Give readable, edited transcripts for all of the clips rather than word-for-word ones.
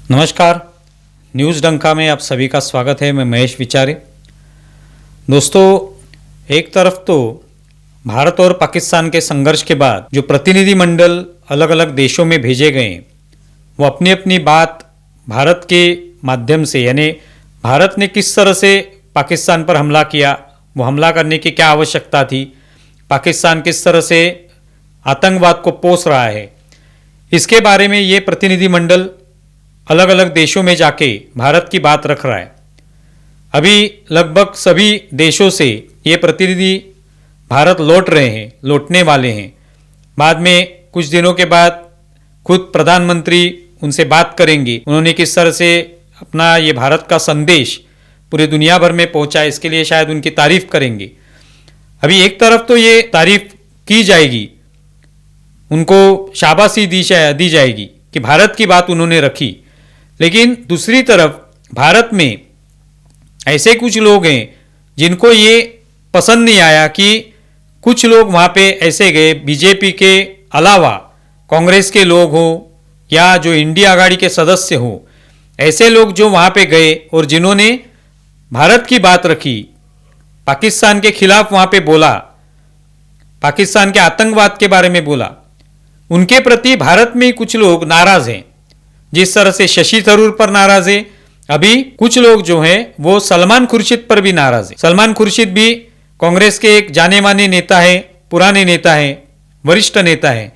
नमस्कार। न्यूज़ डंका में आप सभी का स्वागत है। मैं महेश विचारे। दोस्तों, एक तरफ तो भारत और पाकिस्तान के संघर्ष के बाद जो प्रतिनिधिमंडल अलग अलग देशों में भेजे गए हैं, वो अपनी अपनी बात भारत के माध्यम से, यानी भारत ने किस तरह से पाकिस्तान पर हमला किया, वो हमला करने की क्या आवश्यकता थी, पाकिस्तान किस तरह से आतंकवाद को पोस रहा है, इसके बारे में ये प्रतिनिधिमंडल अलग अलग देशों में जाके भारत की बात रख रहा है। अभी लगभग सभी देशों से ये प्रतिनिधि भारत लौट रहे हैं, लौटने वाले हैं। बाद में कुछ दिनों के बाद खुद प्रधानमंत्री उनसे बात करेंगे। उन्होंने किस तरह से अपना ये भारत का संदेश पूरी दुनिया भर में पहुंचा, इसके लिए शायद उनकी तारीफ करेंगे। अभी एक तरफ तो ये तारीफ की जाएगी, उनको शाबाशी दी जाएगी कि भारत की बात उन्होंने रखी, लेकिन दूसरी तरफ भारत में ऐसे कुछ लोग हैं जिनको ये पसंद नहीं आया कि कुछ लोग वहाँ पे ऐसे गए, बीजेपी के अलावा कांग्रेस के लोग हो या जो इंडिया आघाड़ी के सदस्य हो, ऐसे लोग जो वहाँ पे गए और जिन्होंने भारत की बात रखी, पाकिस्तान के खिलाफ वहाँ पे बोला, पाकिस्तान के आतंकवाद के बारे में बोला, उनके प्रति भारत में कुछ लोग नाराज हैं। जिस तरह से शशि थरूर पर नाराज है, अभी कुछ लोग जो हैं वो सलमान खुर्शीद पर भी नाराज है। सलमान खुर्शीद भी कांग्रेस के एक जाने माने नेता है, पुराने नेता है, वरिष्ठ नेता है,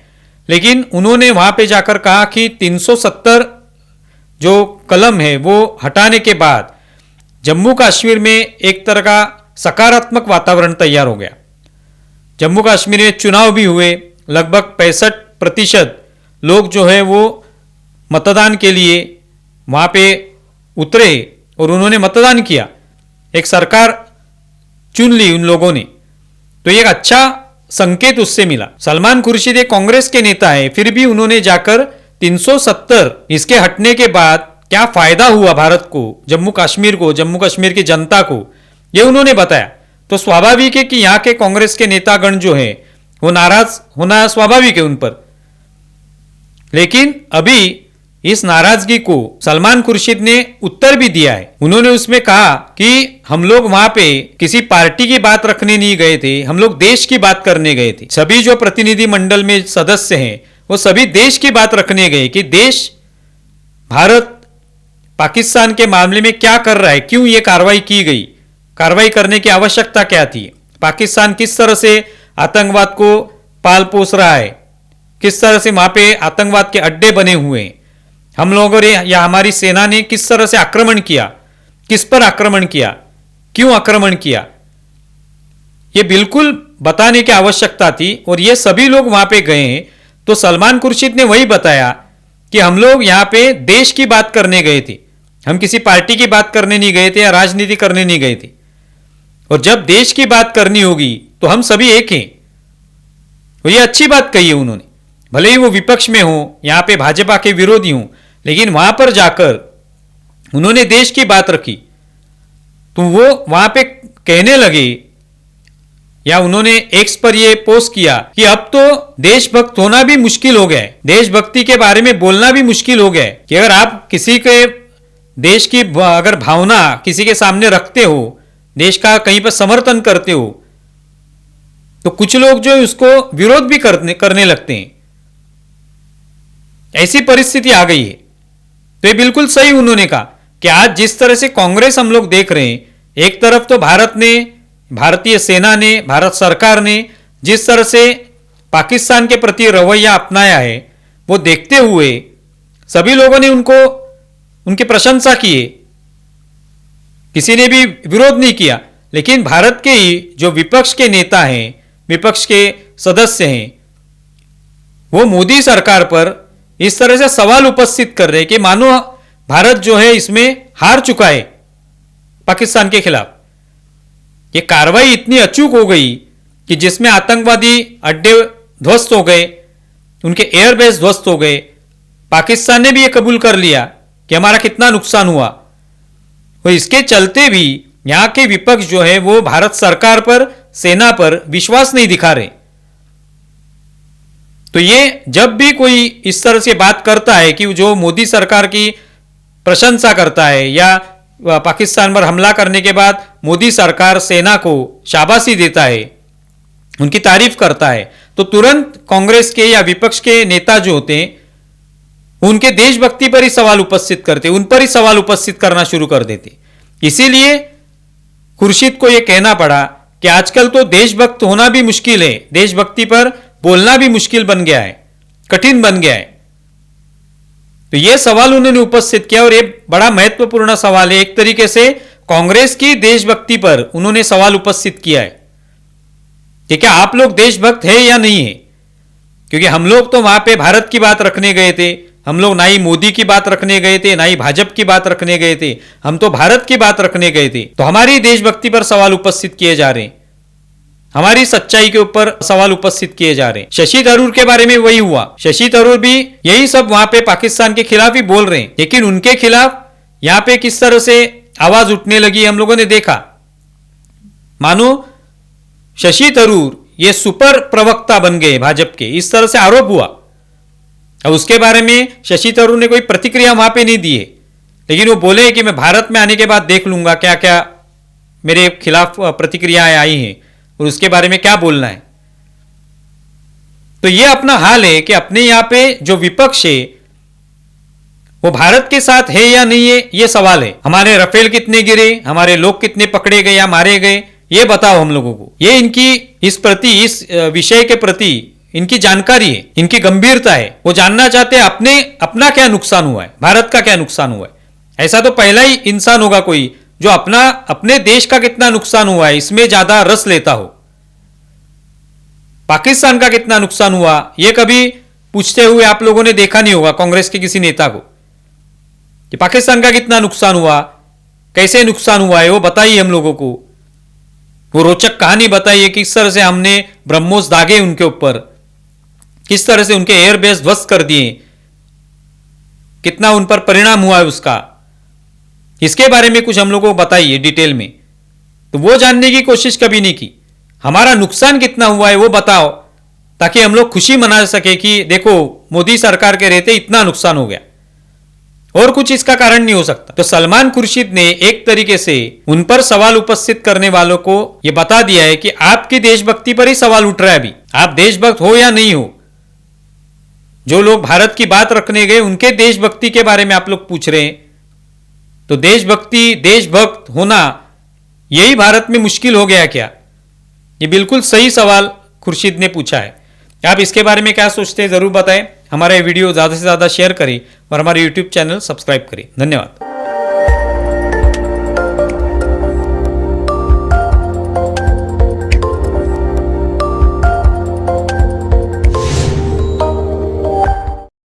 लेकिन उन्होंने वहां पे जाकर कहा कि 370 जो कलम है वो हटाने के बाद जम्मू कश्मीर में एक तरह का सकारात्मक वातावरण तैयार हो गया। जम्मू कश्मीर में चुनाव भी हुए, लगभग 65% लोग जो है वो मतदान के लिए वहाँ पे उतरे और उन्होंने मतदान किया, एक सरकार चुन ली उन लोगों ने। तो एक अच्छा संकेत उससे मिला। सलमान खुर्शीद एक कांग्रेस के नेता है, फिर भी उन्होंने जाकर 370 इसके हटने के बाद क्या फायदा हुआ भारत को, जम्मू कश्मीर को, जम्मू कश्मीर की जनता को, ये उन्होंने बताया। तो स्वाभाविक है कि यहाँ के कांग्रेस के नेतागण जो है वो नाराज होना स्वाभाविक है उन पर। लेकिन अभी इस नाराजगी को सलमान खुर्शीद ने उत्तर भी दिया है। उन्होंने उसमें कहा कि हम लोग वहां पे किसी पार्टी की बात रखने नहीं गए थे, हम लोग देश की बात करने गए थे। सभी जो प्रतिनिधि मंडल में सदस्य हैं वो सभी देश की बात रखने गए कि देश भारत पाकिस्तान के मामले में क्या कर रहा है, क्यों ये कार्रवाई की गई, कार्रवाई करने की आवश्यकता क्या थी, पाकिस्तान किस तरह से आतंकवाद को पाल पोस रहा है, किस तरह से वहां पे आतंकवाद के अड्डे बने हुए हैं, हम लोगों ने या हमारी सेना ने किस तरह से आक्रमण किया, किस पर आक्रमण किया, क्यों आक्रमण किया, ये बिल्कुल बताने की आवश्यकता थी। और ये सभी लोग वहां पे गए हैं। तो सलमान खुर्शीद ने वही बताया कि हम लोग यहाँ पे देश की बात करने गए थे, हम किसी पार्टी की बात करने नहीं गए थे या राजनीति करने नहीं गए थे। और जब देश की बात करनी होगी तो हम सभी एक हैं। और ये अच्छी बात कही है उन्होंने, भले ही वो विपक्ष में हो, यहाँ पे भाजपा के विरोधी हों, लेकिन वहां पर जाकर उन्होंने देश की बात रखी। तो वो वहां पे कहने लगे या उन्होंने एक्स पर ये पोस्ट किया कि अब तो देशभक्त होना भी मुश्किल हो गया है, देशभक्ति के बारे में बोलना भी मुश्किल हो गया है कि अगर आप किसी के देश की अगर भावना किसी के सामने रखते हो, देश का कहीं पर समर्थन करते हो, तो कुछ लोग जो उसको विरोध भी करने लगते हैं। ऐसी परिस्थिति आ गई है। तो ये बिल्कुल सही उन्होंने कहा कि आज जिस तरह से कांग्रेस हम लोग देख रहे हैं, एक तरफ तो भारत ने, भारतीय सेना ने, भारत सरकार ने जिस तरह से पाकिस्तान के प्रति रवैया अपनाया है, वो देखते हुए सभी लोगों ने उनकी प्रशंसा की है, किसी ने भी विरोध नहीं किया। लेकिन भारत के ही जो विपक्ष के नेता हैं, विपक्ष के सदस्य हैं, वो मोदी सरकार पर इस तरह से सवाल उपस्थित कर रहे हैं कि मानो भारत जो है इसमें हार चुका है पाकिस्तान के खिलाफ। ये कार्रवाई इतनी अचूक हो गई कि जिसमें आतंकवादी अड्डे ध्वस्त हो गए, उनके एयरबेस ध्वस्त हो गए। पाकिस्तान ने भी ये कबूल कर लिया कि हमारा कितना नुकसान हुआ। और इसके चलते भी यहाँ के विपक्ष जो है वो भारत सरकार पर, सेना पर विश्वास नहीं दिखा रहे। तो ये जब भी कोई इस तरह से बात करता है कि जो मोदी सरकार की प्रशंसा करता है या पाकिस्तान पर हमला करने के बाद मोदी सरकार सेना को शाबाशी देता है, उनकी तारीफ करता है, तो तुरंत कांग्रेस के या विपक्ष के नेता जो होते हैं उनके देशभक्ति पर ही सवाल उपस्थित करते, उन पर ही सवाल उपस्थित करना शुरू कर देते। इसीलिए खुर्शीद को यह कहना पड़ा कि आजकल तो देशभक्त होना भी मुश्किल है, देशभक्ति पर बोलना भी मुश्किल बन गया है, कठिन बन गया है। तो यह सवाल उन्होंने उपस्थित किया और यह बड़ा महत्वपूर्ण सवाल है। एक तरीके से कांग्रेस की देशभक्ति पर उन्होंने सवाल उपस्थित किया है कि क्या आप लोग देशभक्त है या नहीं है, क्योंकि हम लोग तो वहां पे भारत की बात रखने गए थे, हम लोग ना ही मोदी की बात रखने गए थे, ना ही भाजपा की बात रखने गए थे, हम तो भारत की बात रखने गए थे। तो हमारी देशभक्ति पर सवाल उपस्थित किए जा रहे हैं, हमारी सच्चाई के ऊपर सवाल उपस्थित किए जा रहे हैं। शशि थरूर के बारे में वही हुआ, शशि थरूर भी यही सब वहां पे पाकिस्तान के खिलाफ ही बोल रहे हैं, लेकिन उनके खिलाफ यहां पे किस तरह से आवाज उठने लगी हम लोगों ने देखा। मानो शशि थरूर ये सुपर प्रवक्ता बन गए भाजपा के, इस तरह से आरोप हुआ। अब उसके बारे में शशि थरूर ने कोई प्रतिक्रिया वहां पे नहीं दी है, लेकिन वो बोले कि मैं भारत में आने के बाद देख लूंगा क्या क्या मेरे खिलाफ प्रतिक्रियाएं आई हैं और उसके बारे में क्या बोलना है। तो ये अपना हाल है कि अपने यहां पे जो विपक्ष है वो भारत के साथ है या नहीं है, ये सवाल है। हमारे राफेल कितने गिरे, हमारे लोग कितने पकड़े गए या मारे गए, ये बताओ हम लोगों को। ये इनकी इस विषय के प्रति इनकी जानकारी है, इनकी गंभीरता है। वो जानना चाहते हैं अपना क्या नुकसान हुआ है, भारत का क्या नुकसान हुआ है। ऐसा तो पहला ही इंसान होगा कोई जो अपने देश का कितना नुकसान हुआ है इसमें ज्यादा रस लेता हो। पाकिस्तान का कितना नुकसान हुआ ये कभी पूछते हुए आप लोगों ने देखा नहीं होगा कांग्रेस के किसी नेता को कि पाकिस्तान का कितना नुकसान हुआ, कैसे नुकसान हुआ है वो बताइए हम लोगों को। वो रोचक कहानी बताइए किस तरह से हमने ब्रह्मोस दागे उनके ऊपर, किस तरह से उनके एयरबेस ध्वस्त कर दिए, कितना उन पर परिणाम हुआ है उसका, इसके बारे में कुछ हम लोगों को बताइए डिटेल में। तो वो जानने की कोशिश कभी नहीं की। हमारा नुकसान कितना हुआ है वो बताओ, ताकि हम लोग खुशी मना सके कि देखो मोदी सरकार के रहते इतना नुकसान हो गया, और कुछ इसका कारण नहीं हो सकता। तो सलमान खुर्शीद ने एक तरीके से उन पर सवाल उपस्थित करने वालों को यह बता दिया है कि आपकी देशभक्ति पर ही सवाल उठ रहा है। अभी आप देशभक्त हो या नहीं हो, जो लोग भारत की बात रखने गए उनके देशभक्ति के बारे में आप लोग पूछ रहे हैं। तो देशभक्ति, देशभक्त होना यही भारत में मुश्किल हो गया क्या? ये बिल्कुल सही सवाल खुर्शीद ने पूछा है। आप इसके बारे में क्या सोचते हैं जरूर बताएं। हमारा ये वीडियो ज्यादा से ज्यादा शेयर करें और हमारे YouTube चैनल सब्सक्राइब करें। धन्यवाद।